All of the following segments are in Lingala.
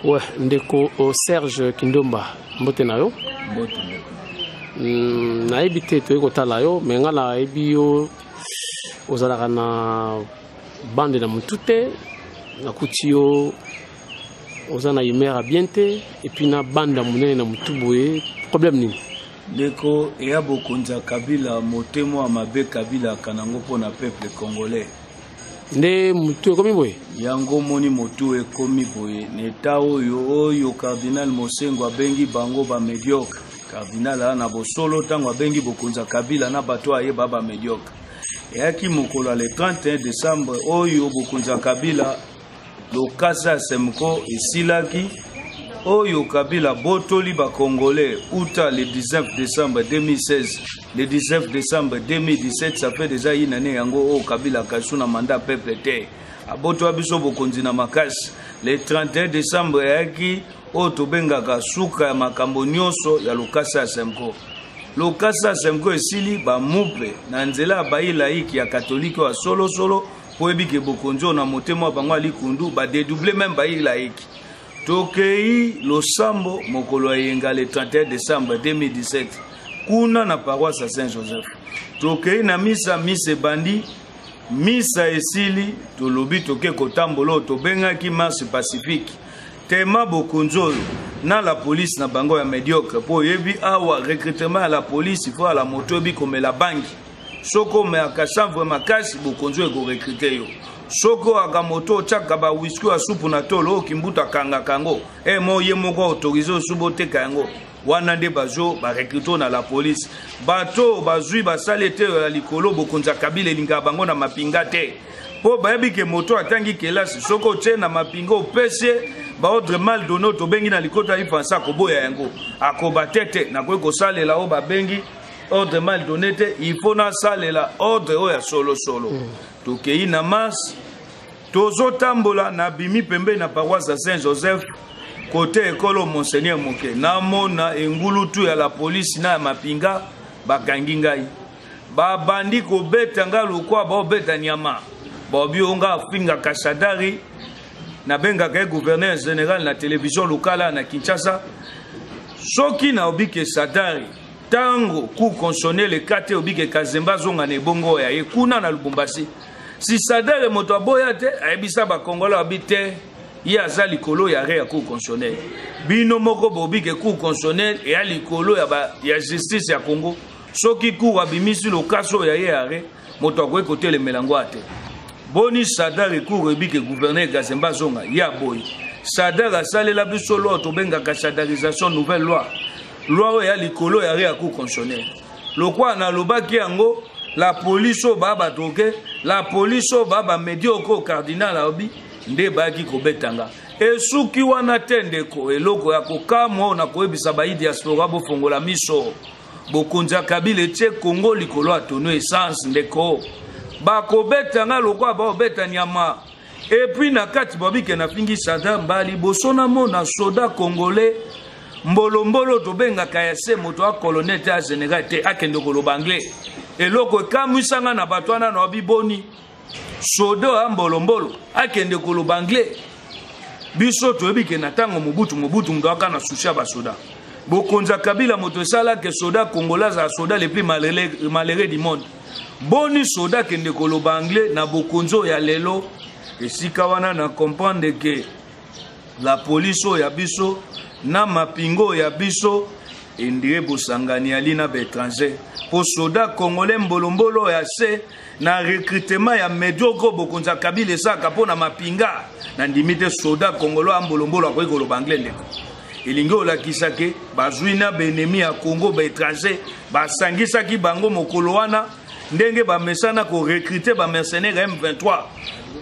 Ouais, ndeko Serge Kindomba, mbote na yo. Mbote. Na ebite to ekotala yo, mais ngala ebi yo ozalaka na bande na mutute, na kuti yo ozana yimera biente, et puis na bande munene na mutuboye, problème nini? Ndeko eya bokonza Kabila motemo amabe Kabila kanango pona peuple congolais. Nde mutu ekomi boye? Yango moni motu ekomi boye. Neta oyo Cardinal Mosengo abengi bango ba médiocre. Cardinal ana bosolo tango abengi bokonza Kabila na bato ayeba ba médiocre. Eyaki mokolo le 31 décembre oyo bokonza Kabila lokasa semko esilaki oyo Kabila botoli ba congolais uta le 19 décembre 2016. Le 19 décembre 2017, ça fait déjà une année yango o Kabila kasuna mandat peuple te. Aboto abiso bokonzi na makasi. Le 31 décembre yaki o tobenga kasuka ya makambo nyonso ya lokasa semko. Lokasa semko esili ba mupe na nzela ba ilaiki ya katolike wa solo po ebike bokonzo na motema bango likundu ba dédoubler même ba ilaiki. Tokei losambo mokolo yenga le 31 décembre 2017. Kuna na paroisse Saint-Joseph. Tokei na misa bandi misa esili tolobi toke kotambolo tobenga ki marche pacifique. Tema bokonzo na la police na bango ya médiocre po yebi awa recrutement à la police il faut à la moto bi comme la banque. Soko me akashavwe makasi bokonzo ego recruter yo. Soko akamoto chaka ba whisky wa supu na tolo kimbuta kanga kango. Mo ye moko autoriser subote kango. Wana nde bazo ba recruter na la police. Bato bazui ba salete ya likolo bokonza Kabila linga bango na mapinga te. Po bayebi ke moto atangi kelasi soko che na mapingo pese ba ordre mal donné to bengi na likota ifansa ko boya yango. Akoba tete na ko salela o ba bengi ordre mal donné te il faut na salela ordre o ya solo. Tokei na mas tozo tambola na bimi pembe na paroisse Saint-Joseph côté école Monseigneur Moke na mona engulutu ya la police na mapinga bakangi ngai ba bandi ko beta ngalo kwa ba beta nyama ba bionga finga kasadari na benga ka gouverneur général na télévision locale na Kinshasa soki na obike sadari tango ku consonner le kate obike kazemba zonga ne bongo ya ekuna na Lubumbashi si sadari moto aboya te ayebisa ba kongola abite ya za likolo ya re ya cour constitutionnelle bino moko bobike cour constitutionnelle et ya likolo ya justice ya Congo soki cour abimisi lokaso ya yare moto akwe kote le melango ate boni sadari cour ebike gouverneur Gazemba zonga ya boy sadara salela biso loi to benga ka sadarisation nouvelle loi ya likolo ya re ya cour constitutionnelle lokwa na lobaki yango la police o baba toke la police o baba médiocre cardinal obi nde baki kobetanga esuki wana tendeko eloko ya kokamo na koyebisa ba diaspora bo fongola miso bokonza Kabila tie Congo likolo atono essence ndeko ba kobetanga lokwa ba obeta nyama et puis na kati babike na fingi sada mbali bosona mona soda congolais mbolombolo to benga kayase moto a colonel te a général te akende koloba anglais eloko kamwisanga na batwana na biboni sodo ambolombolo akende koloba anglais biso toyebike na tango mobutu ndo aka na sushi ba soda bokonza Kabila moto sala ke soda congolais a soda le plus malheureux du monde boni soda kende koloba anglais na bokonzo ya lelo esika wana na comprendre que la police ya biso na mapingo ya biso indire bosangani alina bétranger pour soda congolais mbolombolo ya se na recrutement ya médiocre bokonza Kabila saka pona mapinga na ndimite soda congolais ambolombolo akoki koloba anglais ndeko elingi olakisa ke bazwina benemi ya Congo bétranger basangisaki bango mokolo wana ndenge bamesana ko recruter ba mercenaires M23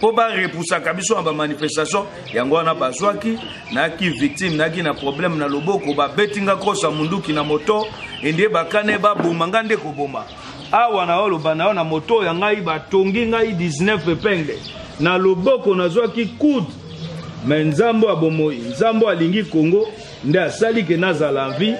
po ba repousser kabiso ba manifestation yango wana bazwaki na ki victime na ki na problème na loboko ba betinga kosa munduki na moto ende bakane ba bomanga nde ko boma awa na oloba na moto ya ngai batongi ngai 19 epingle na loboko nazwaki coude mais nzambo abomoi nzambo alingi Congo nde asali ke nazala vie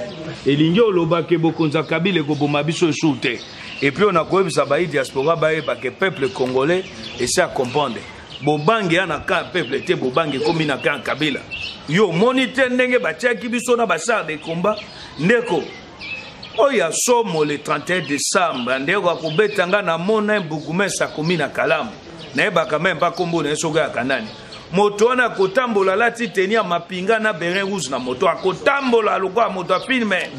elingi oloba ke bokonza Kabila ko boma biso shooter. Et puis on a quoi ça ba diaspora ba que peuple congolais et ça comprendre bobange ana ka peuple te bobange comme na ka Kabila yo monite ndenge batiaki biso na basar de combat ndeko oya somo le 31 décembre ndeko akobetanga na mona Bourgmestre akomi na Kalamu nayebaka même pas kombo na esoka ya kanani moto wana kotambola lati tenia mapinga na beret rouge na moto akotambola lokwa moto apilme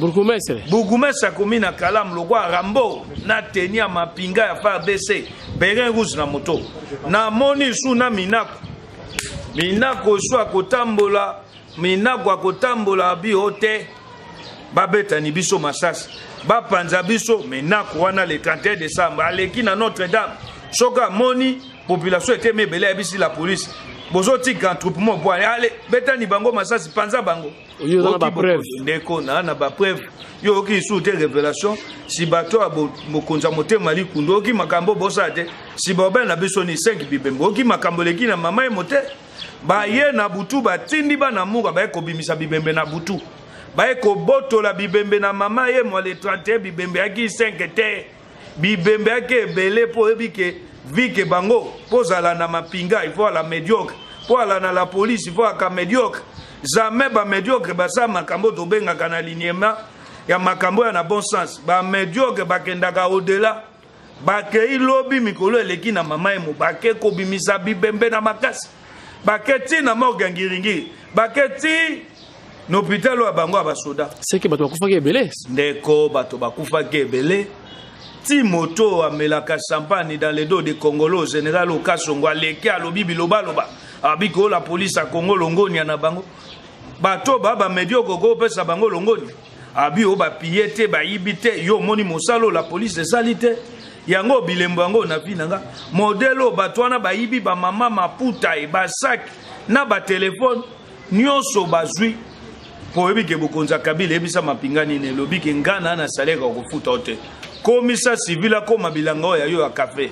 Bourgmestre akomi na Kalamu lokwa Rambo na tenia mapinga ya FARDC beret rouge na moto na moni suna minako so akotambola minako akotambola biote babetani biso masasi bapanza biso minako wana le 31 décembre aleki na Notre-Dame soka moni population était mebele abisi la police bozoti kantroupement pour aller betani bango masasi panza bango yo na ba preuve ndeko na ba preuve yo ki soute révélation si bato bokonza motema likundo ki makambo bosate si bobe na biso ni 5 bibembo ki makambo leki na mama e mote ba ye na butu batindi bana muka ba ekobimisa bibembe na butu ba ekobotola bibembe na mama ye mo le 31 bibembe aki 5 te bibembe aki ebele po ebike vike bango pozala na mapinga il faut la médiocre pour ala na la police il faut ka médiocre jamais ba médiocre basa makambo to benga kana alignement ya makambo ya na bon sens ba médiocre bakendaka au-delà bakei lobi mikolo eleki na mama emo bake kobimisa bibembe na makasi baketi na morgangiringi baketi n'hôpital wa bango abasoda c'est que bato bakufaki ebele ndeko bato bakufaki ebele ti moto amelaka champagne dans les dos de Congolo général Okasongo aleki alobi biloba loba abiko la police a Congo longoni na bango bato baba medioko ko pesa bango longoni abi o ba piete ba yibite yo moni mosalo la police salite yango bilembo yango na vinanga modelo bato wana ba yibi ba mama maputa e ba sac na ba téléphone nyonso bazui po ebike bokonza Kabila ebisa mapingani ne lobi ke ngana na salaire ko futa ote komisa civil koma bilanga ya yo ya café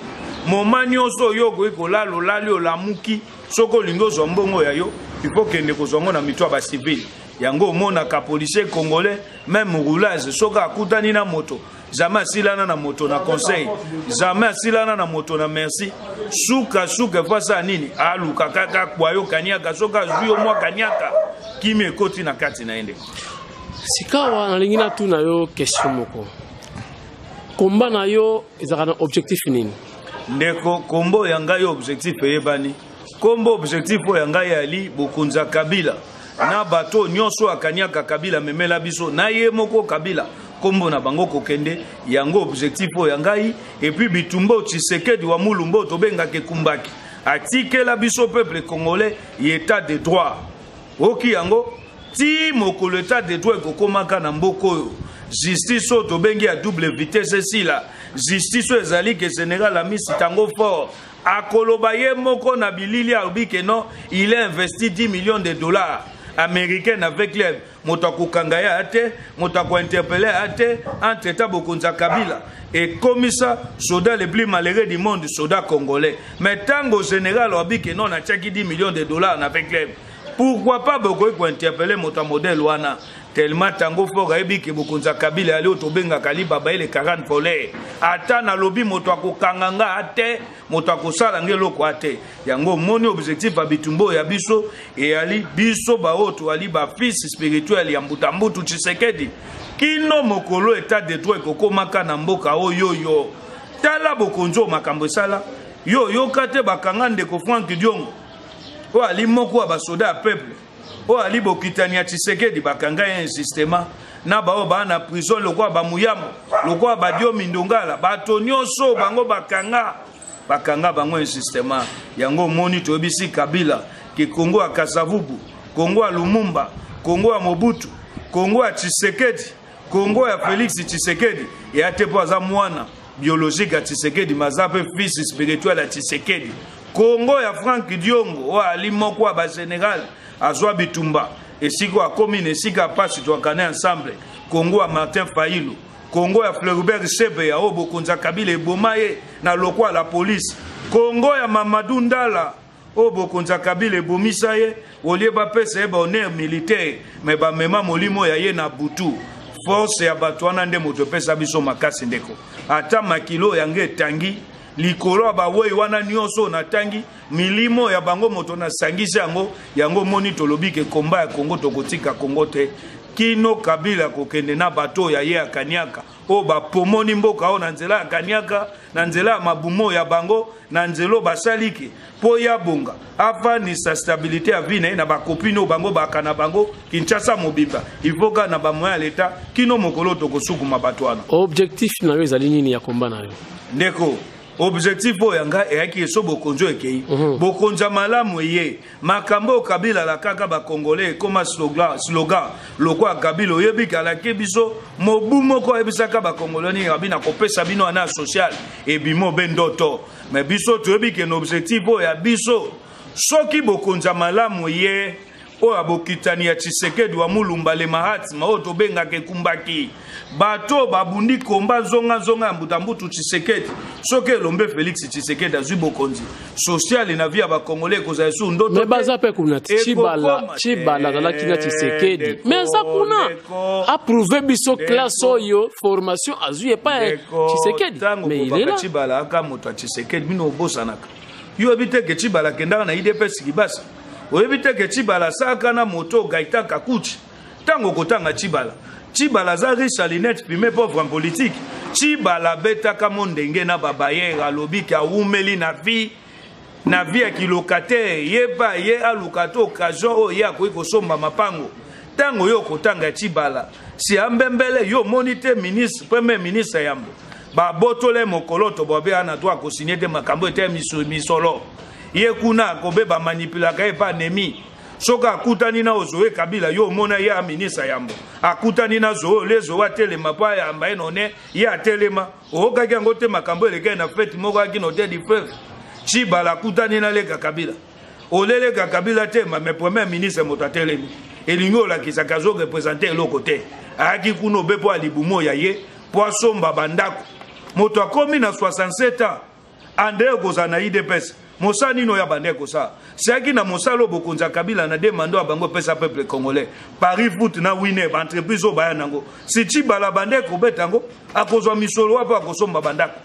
momani so yo ko ekolalo lali olamuki soko lingo zombongo ya yo il faut que ndeko zongo na mitwa ba civil yango mona ka policier congolais même roulage soka akutani na moto jamais silana na moto na conseil jamais silana na moto na merci suka fasa nini aluka kaka kwa yo kaniaka soka zuyo mwa kaniaka kimi ekoti na kati na ende sikawa na lingina tu na yo question moko komba na yo ezaka objectif nini ndeko kombo yanga yo objectif eyebani kombo objectif yanga yali bokonza Kabila na bato nyonso akaniaka Kabila memela biso na ye moko Kabila kombo na bango kokende yango objectif yanga yi et puis bitumbo Tshisekedi wa mulumbo tobenga ke kumbaki atikela biso peuple congolais état de droit oki yango ti mokolo état de droit kokomaka na mboko justice to bengi à double vitesse sila justice ezali ke général Amisi tango fort akoloba ye moko na bilili albike non il a investi 10 millions de dollars américains avec les motako kangaya ate motako interpeller ate entre ta bokonza Kabila et commissaire soda le plus malheureux du monde soda congolais mais tango général albike non a tchaki 10 millions de dollars avec les pourquoi pas beaucoup ko interpeller mota modèle wana tellement tango fort ebiki bokonza Kabila ali otobenga kaliba ba ile 40 volets ata na lobi moto akokanganga ate moto akosala ngelo ko ate yango moni objectif abitumbo ya biso e ali biso ba oto ali ba fils spirituel ya mbutambutu Tshisekedi kino mokolo état de droit kokomaka na mboka oyoyo tala bokonzo makambo sala yo kate bakanga ndeko Frank Diongo o ali moko ba soda peuple o ali bokitania Tshisekedi bakanga un système na bao ba na prison lokwa ba muyamo lokwa ba dio mindongala bato nyonso bango bakanga bango un système yango moni to bisi Kabila ki Kongo a Kasavubu Kongo a Lumumba Kongo a Mobutu Kongo a Tshisekedi Kongo a Félix Tshisekedi et a tepo za mwana biologique a Tshisekedi mazape fils spirituel a Tshisekedi Kongo ya Frank Diongo o ali moko ba général azwa bitumba esiko a commune esika pasi to akane ensemble Kongo a Martin Fayulu Kongo ya Fleuribert Sebe ya Obokonza Kabila ebomaye na lokwa la police Kongo ya Mamadou Ndala Obokonza Kabila ebomisa ye olie ba pesa e ba honneur militaire me ba mema molimo ya ye na butu force ya batwana nde moto pesa biso makasi ndeko ata makilo yange tangi likolo ba wei wana nyonso na tangi milimo ya bango moto na sangisi yango moni tolobi ke komba ya Congo tokotika Congo te kino Kabila kokende na bato ya ye akaniaka o ba pomoni mboka o na nzela akaniaka na nzela mabumo ya bango na nzelo basaliki po ya bonga afa ni sa stabilité ya vie na ba copine bango bakana bango Kinshasa mobimba ivoka na ba moya leta kino mokolo tokosukuma bato wana objectif na yo ezali nini ya komba na yo ndeko objectif oyanga eyaki eso bokonzo ekei bokonza malamu ye makambo Kabila la kaka ba congolais koma slogan lokwa Kabila oyebika la kebiso mobumo ko ebisaka ba congolais ni abina kopesa bino ana social e bimo bendoto mais biso toyebike no objectif oya biso soki bokonza malamu ye oya bokitani ya Tshisekedi wa Mulumba le Mahatma o tobenga ke kumbaki bato babundi komba zonga mbutambutu Tshisekedi soki elombe Félix Tshisekedi azwi bokonzi social na via ba congolais koza su ndoto mais baza pe kuna Chibala la kina Tshisekedi mais ça kuna approuver biso classe oyo formation azwi pas Tshisekedi mais il est là Chibala aka moto Tshisekedi bino bosanaka yo ebite ke Chibala kendaka na IDPS kibasa oyebite ke Chibala saka na moto Gaita Kakuchi tango kotanga Chibala za riche à l'inet puis pauvre en politique Chibala beta kama ndenge na babaye alobi ka umeli na vie ya kilokataire yeba ye alukato occasion o ya ko somba mapango tango yo kotanga Chibala si ambembele yo monite ministre premier ministre yambo ba botole mokoloto bobe ana doit ko signer de makambo ete misolo ye kuna kobeba manipula ka pa nemi soka akutani na ozoe Kabila yo mona ya ministre yambo akutani na zo lezo wa telema pa ya mba enone ya telema oka kyango te makambo eleke na fete moko akino te di preuve Chibala akutani na leka Kabila olele ka Kabila te ma premier ministre moto telemi elingo la kisaka zo représenter loko te aki kuno bepo alibumo ya ye poisomba bandako moto akomi na 67 ans ande kozana IDPS Mosani no ya bandeko sa. Seki na mosalo bokonza Kabila na demando abango pesa peuple congolais. Paris foot na winner entreprise o baya nango. Si Chibala bandeko betango akozwa misolo apa akosomba bandako.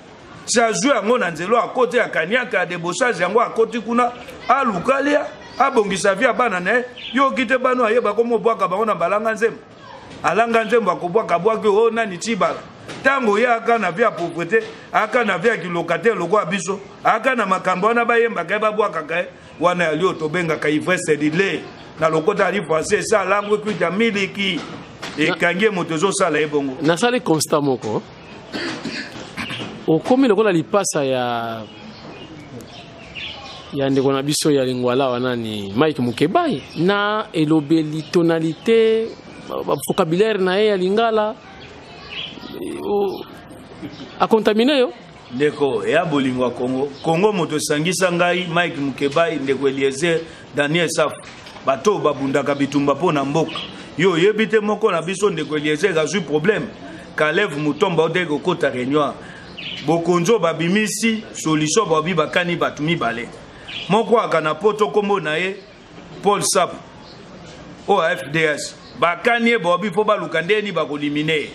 Si azwe yango na nzelo akote ya kaniaka de bossage yango akoti kuna alukalia abongisa via bana ne yo kite bano ayeba komo bwaka bango na balanga nzembo. Alanga nzembo akobwaka bwaki o nani Chibala. Tango ya aka na via pauvreté aka na via kilokataire lokwa biso aka na makambo wana bayemba ka babwaka ka wana ya lio tobenga ka ivresse d'idée na lokota ali français ça langue kuita miliki ekangie moto zo sala ebongo na sala constat moko okomi lokola lipasa ya ndeko na biso ya lingwala wana ni Mike Mukebai na elobeli tonalité vocabulaire na ye ya lingala a contaminé yo ndeko ya bolingwa Congo moto sangisa ngai Mike Mukebai ndeko Eliezer Daniel Saf bato babundaka bitumba pona mboka yo yebite moko na biso ndeko Eliezer azui problème Kalev Mutomba odeko kota réunion bokonzo babimisi solution babi bakani batumi bale moko akana poto kombo na ye Paul Sap o FDS bakani babi fo balukandeni bakoliminer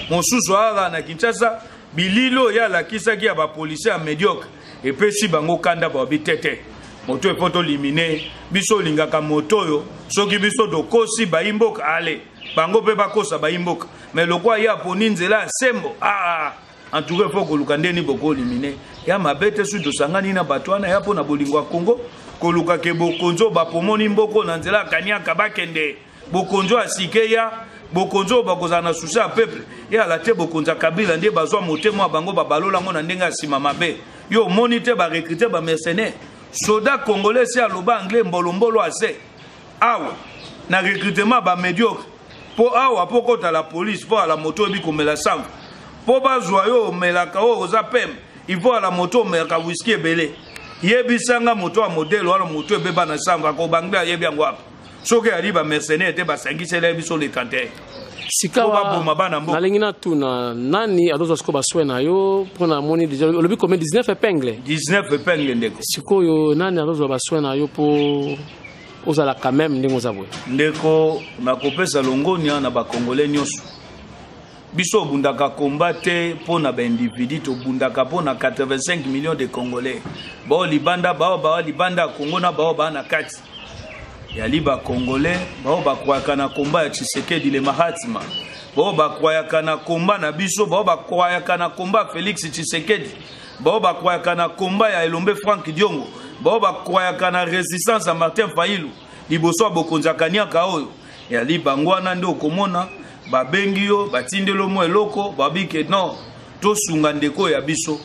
mosusu ara na Kinshasa bililo ya la kisaki ya ba policier médiocre et pesi bango kanda ba bitete moto e poto liminer biso lingaka moto yo soki biso dokosi ba imboka ale bango pe bakosa ba imboka mais lokwa ya poni nzela sembo en tout cas faut que lukandeni boko liminer ya mabete su to sangani na batwana ya pona bolingwa Congo koluka ke bokonzo ba pomoni mboko na nzela kaniaka bakende bokonzo asike ya bokonzo bakozana susa peuple ya la te bokonza Kabila ndie bazwa motemo bango babalola ngo na ndenga sima mabe yo monite ba recruter ba mercenaires soda congolais si aloba anglais mbolombolo ase awa na recrutement ba médiocre po awa pokota la police po la moto bi komela sang po bazwa yo melaka o za pem il faut la moto melaka whisky belé yebisanga moto a modèle wala moto ebeba na samba ko bangla yebi yango apa soki ali ba mercenaires te basangisela biso le kanter sikawa nalingina tuna nani adozo siko baswe na yo pona moni déjà lobi combien 19 épingles ndeko sikoyo nani adozo baswe na yo po ozala quand même ndingo zabwe ndeko nakopesa longonia na ba congolais nyoso biso bundaka combattre pour na ba individu to bundaka pour na 85 millions de Congolais ba libanda ba libanda Congo na ba na kati ya liba Congolais ba kwaka na combat ya Tshisekedi le Mahatma ba kwaka na combat na biso ba kwaka na combat Félix Tshisekedi ba kwaka na combat ya Elombe Frank Diongo ba kwaka na résistance à Martin Fayulu liboso bokonzaka niaka oyo ya liba ngwana ndo komona babengi yo batindelo mo eloko babike non to sunga ndeko ya biso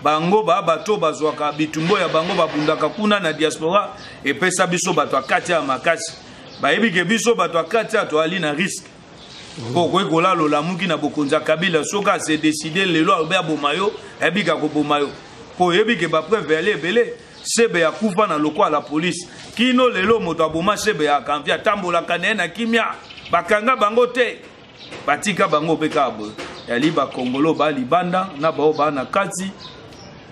bango bato bazwaka bitumbo ya bango babundaka kuna na diaspora epesa biso bato akati ya makasi bayebike biso bato akati ya to ali na risque pourquoi kola lola muki na bokonza Kabila soka se décider lelo albe bomayo ebika ko bomayo po yebike ba preuve aller belé sebe ya kufa na lokwa la police kino lelo moto aboma sebe ya kanvia tambola kanena kimia bakanga bango te batika bango bekabo ya liba Kongolo ba libanda na bao ba na kati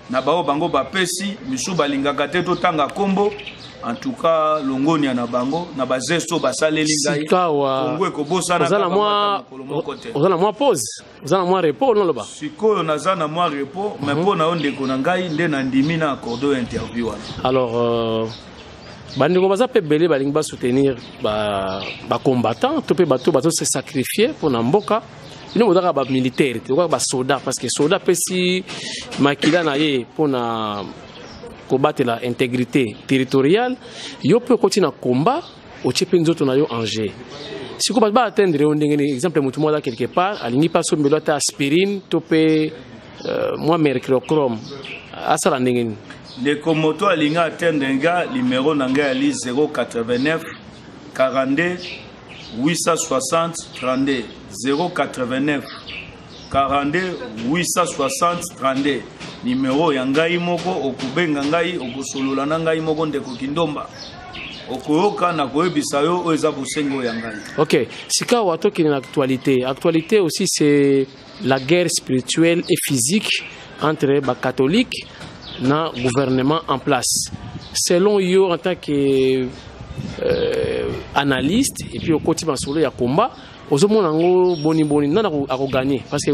na bao bango ba pesi misu balingaka te to tanga kombo en tout cas longoni na bango na bazesto basaleli ngai Kongo ekobosana ozala mwa pause ozala mwa repos non loba sikoyo nazana mwa repos mais pona ondeko na ngai nde na ndimi na accordo interview alors bandeko baza pe belé balingi ba soutenir ba combattants to pe bato se sacrifier pour na mboka ino modaka ba militaire to ba soldat parce que soldat pesi makila na ye pour na combattre la intégrité territoriale yo peut continuer combat au chepe nzoto na yo en jeu si ko ba atteindre on ndenge exemple mutu mo quelque part alingi pas so mbelo ta aspirine to pe moi mercurochrome asala ndenge le komoto alinga atteindre nga numéro nanga ali 089 42 860 32 089 42 860 32 numéro ya ngai moko okubenga ngai okusolola na ngai moko ndeko Kindomba okoyoka na koyebisa yo oza bosengo ya ngai. OK, sika watoki na actualité aussi c'est la guerre spirituelle et physique entre les catholiques na gouvernement en place. Selon yo en tant que analyste et puis au quotidien solo ya combat ozomona ngo boni nana ako gagner parce que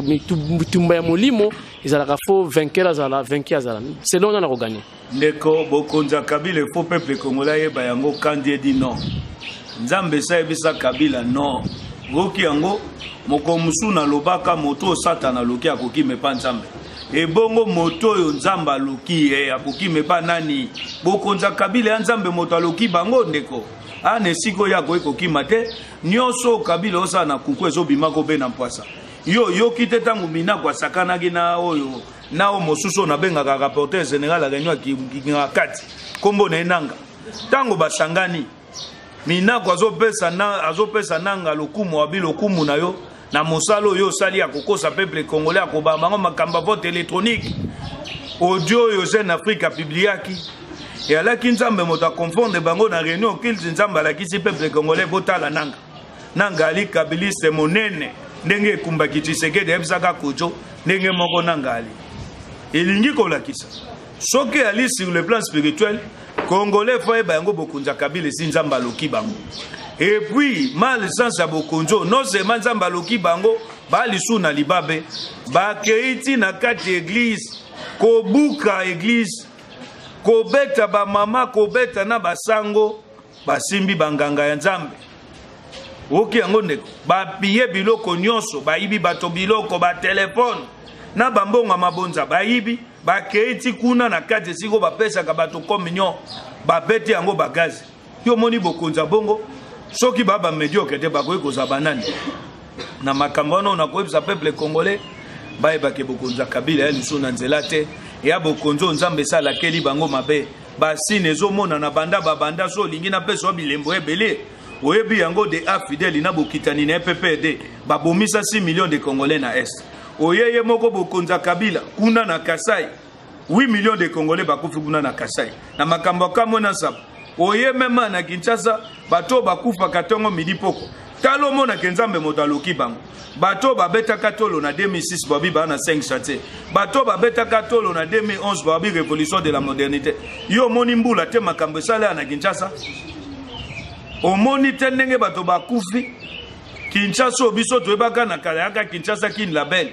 tumba ya molimo ezalaka fo vainqueur azala selon nana ko gagner ndeko bokonza Kabila fo peuple congolais yeba yango kandi di non nzambe sa ebisa Kabila non goki yango moko musuna lobaka moto satana loki akoki mepa nzambe ebongo moto yo nzamba loki akoki mepa nani bokonza Kabila ya nzambe moto aloki bango ndeko ane siko ya koki mate nyoso Kabila osa na kuku ezobima ko be na mpwasa yo kite tangu mina kwa sakana gina oyo nao mosuso na benga ka rapporteur général la réunion ki kati kombo na enanga tango basangani mina kwa azopesa nanga lokumu abi lokumu na yo na mosalo yo sali ya kokosa peuple congolais akobamba ngo makamba vote électronique audio yo Jeune Afrique publiaki et alaki nzambe moto confondre bango na réunion kilzi nzambe alakisi peuple congolais botala nanga ali kabiliste monene ndenge kumbaki Tshisekedi ebisaka kojo ndenge moko nanga ali elingi kolakisa soki ali sur le plan spirituel congolais faut bango bokunza Kabila si nzamba loki bango et puis mal sens ya bokonzo non seulement nzamba loki bango bali suna libabe ba keiti na kati église kobuka église kobeta ba mama kobeta na basango basimbi banganga ya nzambe oki yango ndeko ba piye biloko nyonso bayibi bato biloko ba telefone na bambonga mabonza bayibi ba keiti kuna na kati siko bapesa ka bato communion babeti yango bagazi yo moni bokonza bongo soki baba médiocre te bakoyi kozaba nani na makambo na koyebisa peuple congolais bayebake bokonza Kabila ya liso na nzela te ya bokonzo nzambe sala keli bango mabe basine ezomona na banda so lingi na peso bilembo ebele oyebi yango de afidèle na bokitani na PPD babomisa 6 millions de congolais na est oyeye moko bokonza Kabila kuna na Kasai 8 millions de congolais bakufi kuna na Kasai na makambo kamona sapo oye mema na Kinshasa bato bakufa katongo midi poko talo mona kenzambe moto aloki bango bato babeta katolo na 2006 babi ba na 5 chate bato babeta katolo na 2011 babi révolution de la modernité yo moni mbula te makambo sala na Kinshasa omoni te ndenge bato bakufi Kinshasa obiso toyebaka na kala Kinshasa kin label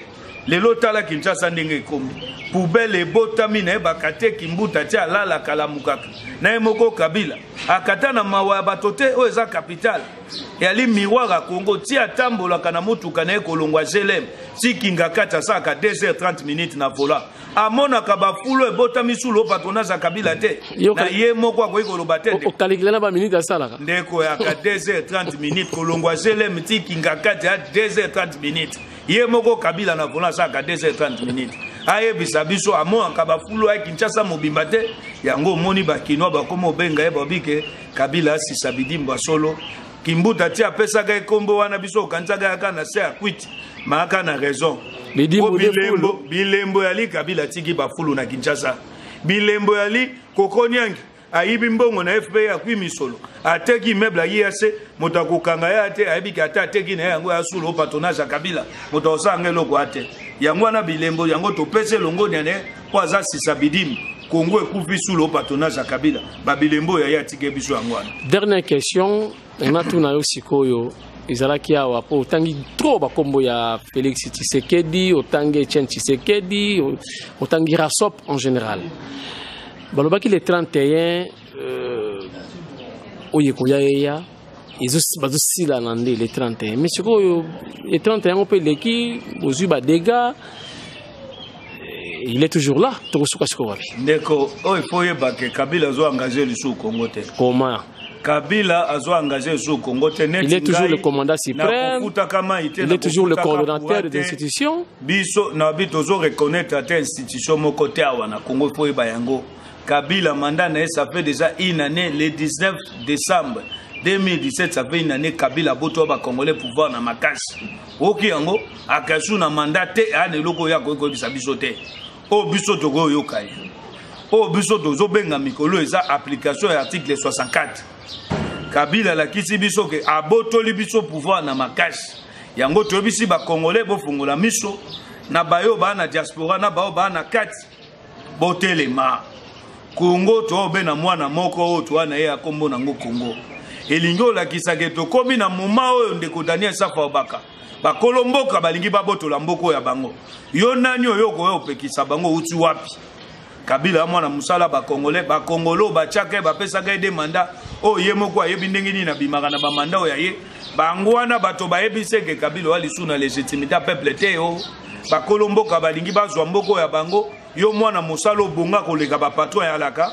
lelo tala Kinshasa ndenge ekomi poubelle ebotami na yebaka te Kimbuta ti alala kala mukaka na ye moko Kabila akata na mawa ya bato te oyo eza capital yali miroir ya Congo ti atambolaka na motuka na ye kolongwa Jelem ti kinga kati asaka 2h30 minutes na vola amonaka bafulo ebotami sulo patronage ya Kabila te na ye moko akoki koloba te okalikila na baminute asalaka ndeko yaka 2h30 minutes kolongwa Jelem ti kinga kati ya 2h30 minutes ye moko Kabila na vola asaka 2h30 minutes ayebisa biso amonaka bafulo ya Kinshasa mobimba te yango omoni bakinois bakoma obenga ye babike Kabila asisa bidimba solo Kimbuta ti apesaka ekombo wana biso okanzaka yaka na se ya kwiti maaka na raison bilembo yali Kabila tiki bafulu na Kinshasa bilembo yali Kokonyangi ayibi mbongo na FPA ya kwimisolo ateki immeuble ayase moto akokanga ya te ayibiki ata ateki na yango ya sulu patronage ya Kabila moto osanga eloko ate yango wana bilembo yango topese longo nyane po aza sisa bidim Congo ekufi sulu patronage ya Kabila babilembo ya atike biso yango wana. Dernière question on a tout na yo sikoyo ezalaki awa po otangi trop bakombo ya Félix Tshisekedi otangi Etienne Tshisekedi otangi Rasop en général balobaki le 31 oyekoya yeya bazosila na nde le 31 mais sikoyo le 31 on peut leki ozwi badega il est toujours là tokosuka siko wapi ndeko oyo faut yebake Kabila zo engagé lisu Congo te comment Kabila a engagé sur Congo. Il est toujours le commandant suprême. Il est toujours le coordonnateur des institutions. Biso na bitozo reconnaître cette institution mon côté awana Congo po bayango. Kabila mandat na ça fait déjà une année le 19 décembre 2017 ça fait une année Kabila boto ba congolais pouvoir na makasi. Oki yango akasu na mandat te ane loko ya ko bisa biso te. O biso togo yokai. O biso tozo benga mikolo eza application ya article 64. Kabila la kisi biso ke abotoli biso pouvoir na makasi yango tobisi ba congolais bo fungola miso na bayo ba na diaspora na bayo ba na kati botelema Congo to be na mwana moko o to na ye akombo na ngo Congo elingo la kisake to komi na moma oyo ndeko Daniel Safa Obaka ba kolomboka balingi ba botola mboko ya bango yo nani oyo ko opekisa bango uti wapi Kabila mwana musala ba congolais ba congolo ba chake ba pesa ga de mandat o ye moko ayebi ndenge ni na bimaka na ba mandat o ya ye bangwana bato ba yebise ke Kabila wali suna légitimité peuple te o ba kolomboka balingi ba zwa mboko ya bango yo mwana musalo bonga koleka ba patron ya laka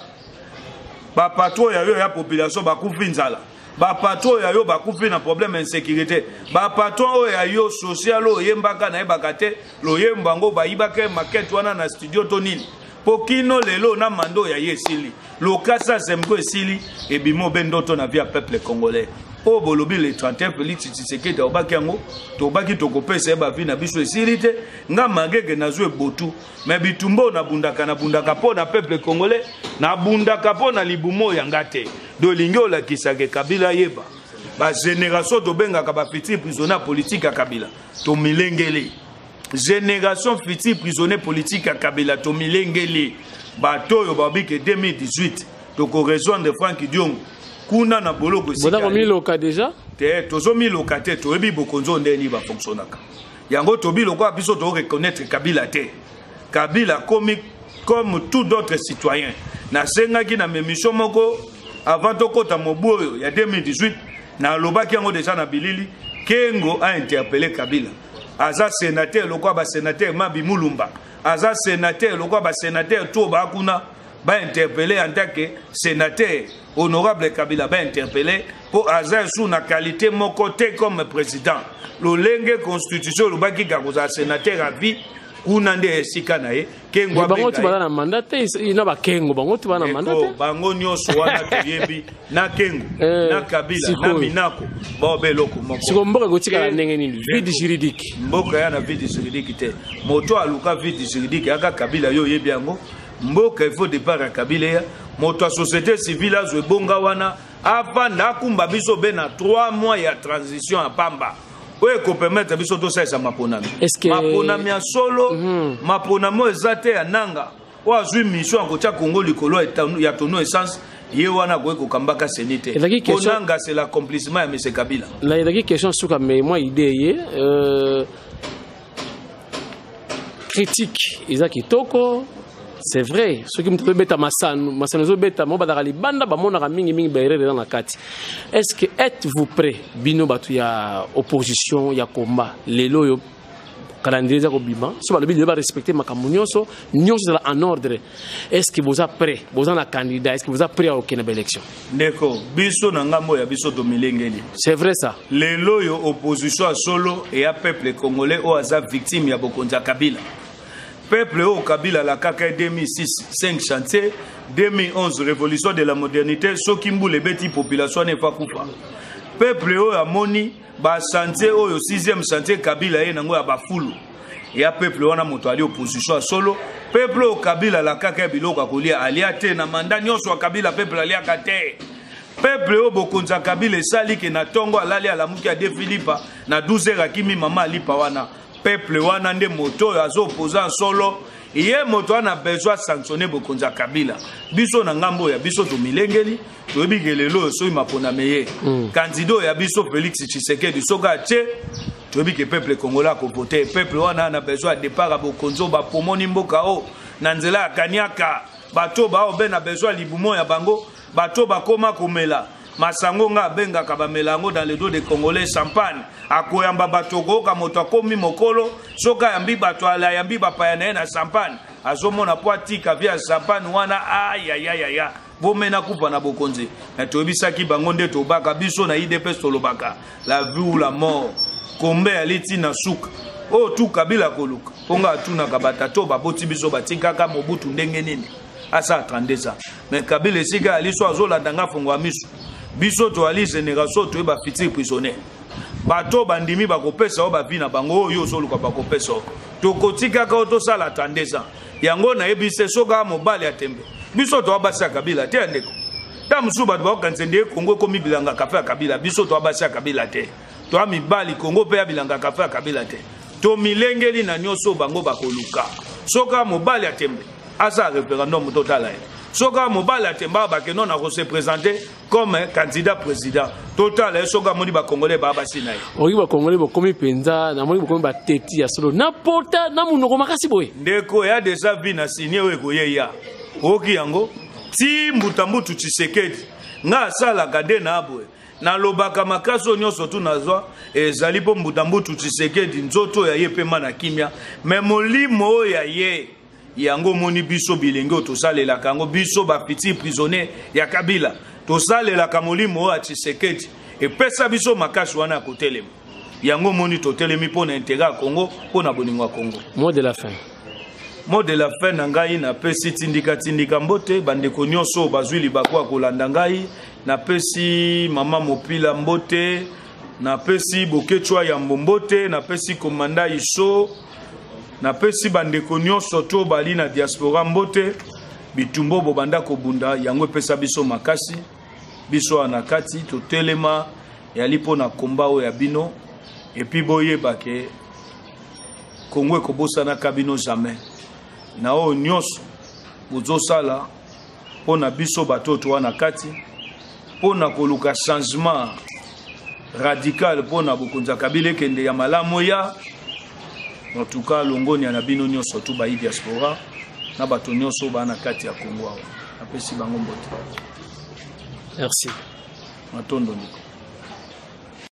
ba patron ya yo ya population ba kufinzala ba patron ya yo ba kufi na problème insécurité ba patron o ya yo social o yembaka na yebaka te lo yembango ba yibaka maquette wana na studio tonini Pokino lelo na mando ya yesili lokasa semko esili ebimo bendoto na via peuple congolais o bolobi le 31 Félix Tshisekedi obaki yango to baki tokopesa ba vi na biso esili te nga mangeke nazwe botu me bitumbo na bundaka po na peuple congolais na bundaka po na libumo ya ngate do lingio la kisake Kabila yeba ba génération to benga ka ba petit prisonnier politique à Kabila to milengeli génération future prisonnier politique à Kabila to milengeli bato yo babike 2018 to ko rejoindre Franck Diong kuna na boloko sika bona miloka déjà te tozo miloka te to ebi bokonzo ndeni ba fonctionnaka yango to biloko biso to reconnaître Kabila te Kabila comme tout d'autres citoyens na senga ki na mission moko avant to kota moboyo ya 2018 na lobaki yango déjà na bilili Kengo a interpellé Kabila aza sénateur lokwa ba sénateur Mabi Mulumba aza sénateur lokwa ba sénateur to ba kuna ba interpeller en tant que sénateur honorable Kabila ba interpeller pour aza sous na qualité mon côté comme président lo lenge constitution lo baki ka ko sénateur à vie kuna nde esika na ye Kengo bango tu bana mandate ina ba Kengo bango tu bana mandate bango nyoso wana toyebi na Kengo na Kabila na Minako ba beloko moko siko mboka gotika la ndenge nini vide juridique mboka ya na vide juridique te moto aluka vide juridique aka Kabila yo yebi yango mboka il faut départ à Kabila ya moto société civile azwe bonga wana afanda kumba biso bena 3 mois ya transition à Pamba. Oui, qu'on permette biso to ça maponami. Maponami a solo, maponami ezate ya nanga. Wa zui mission ko tia Congo likolo ya tono essence ye wana koye kokambaka senite konanga c'est l'accomplissement ya M. Kabila. Là il y a une question sur mais moi idée critique Isaac Kitoko. C'est vrai, ceux qui me trouvent bêta masano bêta mo badara libanda ba mona mingi baire dans la kati. Est-ce que êtes-vous prêt bino batu ya opposition ya combat lelo yo calendrier za ko bima so ba le ba respecter makambo nyonso en ordre. Est-ce que vous êtes prêt vous en a candidat est-ce que vous êtes prêt à aucune élection? Ndeko biso na ngambo ya biso to milengeli. C'est vrai ça. Lelo yo opposition à solo et à peuple congolais o aza victime ya bokonza Kabila. Peuple au Kabila la kaka 2006 5 chantiers 2011 révolution de la modernité sokimbu le beti population ne pas coupa. Peuple au amoni ba chantier au 6e chantier Kabila ye nango ya bafulu. Ya peuple wana moto ali opposition à solo. Peuple au Kabila la kaka biloko kolia aliate na mandat nyonso wa Kabila peuple aliaka te. Peuple au bokonza Kabila sali ke na tongo alali ala muki ya de Philippa na 12h akimi mama alipa wana. Peuple wana nde moto azo opposant solo iye moto ana besoin sanctionner bokonza Kabila biso na ngambo ya biso to milengeli to bigelelo so imapona meye candidat ya biso Félix Tshisekedi soka che to bike peuple congolais ko voter peuple wana ana besoin départ bokonzo ba pomoni mboka o na nzela kanyaka bato ba obena besoin libumo ya bango bato ba koma komela masango nga benga kabamelango dans le dos des Congolais champagne akoyamba batoko ka moto akomi mokolo soka yambi bato ala yambi bapayana na champagne azomona poatika via champagne wana aya bomena kupa na bokonzi na tobisaki bango nde tobaka biso na IDPS tolobaka la vie ou la mort kombe aliti na suka o tu Kabila koluka ponga tuna kabata to baboti biso batikaka Mobutu ndenge nini asa 32 ans mais Kabila esika aliso azolanda fongwa miso biso to ali génération to ba futur prisonnier bato bandimi bakopesa o ba vina bango yo soluka bakopesa to kotika ka to sala 32 ans yango na ebise soka mobali atembe biso to abasa Kabila te ndeko ta musu bato ba kanzende Kongo komi bilanga kafa Kabila biso to abasa Kabila te to amibali Kongo pe bilanga kafa Kabila te to milengeli na nyoso bango bakoluka soka mobali atembe asa référendum total soka mobali atemba bakeno na se présenter comme candidat président total soka moni ba congolais ba basina oyi ba congolais ba komi penza na moni ba komi ba teti ya solo na pota na munoko makasi boye ndeko ya déjà vi na signé we koye ya oki yango ti mbutambutu Tshisekedi nga sala kade na abwe na lobaka makaso nyonso tu nazwa ezali po mbutambutu Tshisekedi nzoto ya ye pema na kimia mais molimo ya ye yango moni biso bilenge to salela kango biso ba petit prisonnier ya Kabila to salela kamolimo a Tshisekedi et pesa biso makashi wana kotelema yango moni to telemi pona intérêt Congo pona boningo Congo. Mot de la fin. Mot de la fin na ngai na pesi tindika mbote bandeko nyonso bazwili bakwa kolanda ngai na pesi mama Mopila mbote na pesi Bokechwa ya mbombote na pesi komanda Iso na pesi bandeko nyonso to bali na diaspora mbote bitumbo bobanda kobunda yango pesa biso makasi biso anakati to telema yalipo na komba o ya bino et puis boyeba ke Kongo ekobosana kabino jamais na o nyonso bozosala pona biso batoto wana kati pona koluka changement radical pona bokonza Kabila kende ya malamu ya en tout cas longoni na bino nyonso to ba diaspora na bato nyonso bana kati ya Kongo apesi bango mbote. Merci. Matondo niko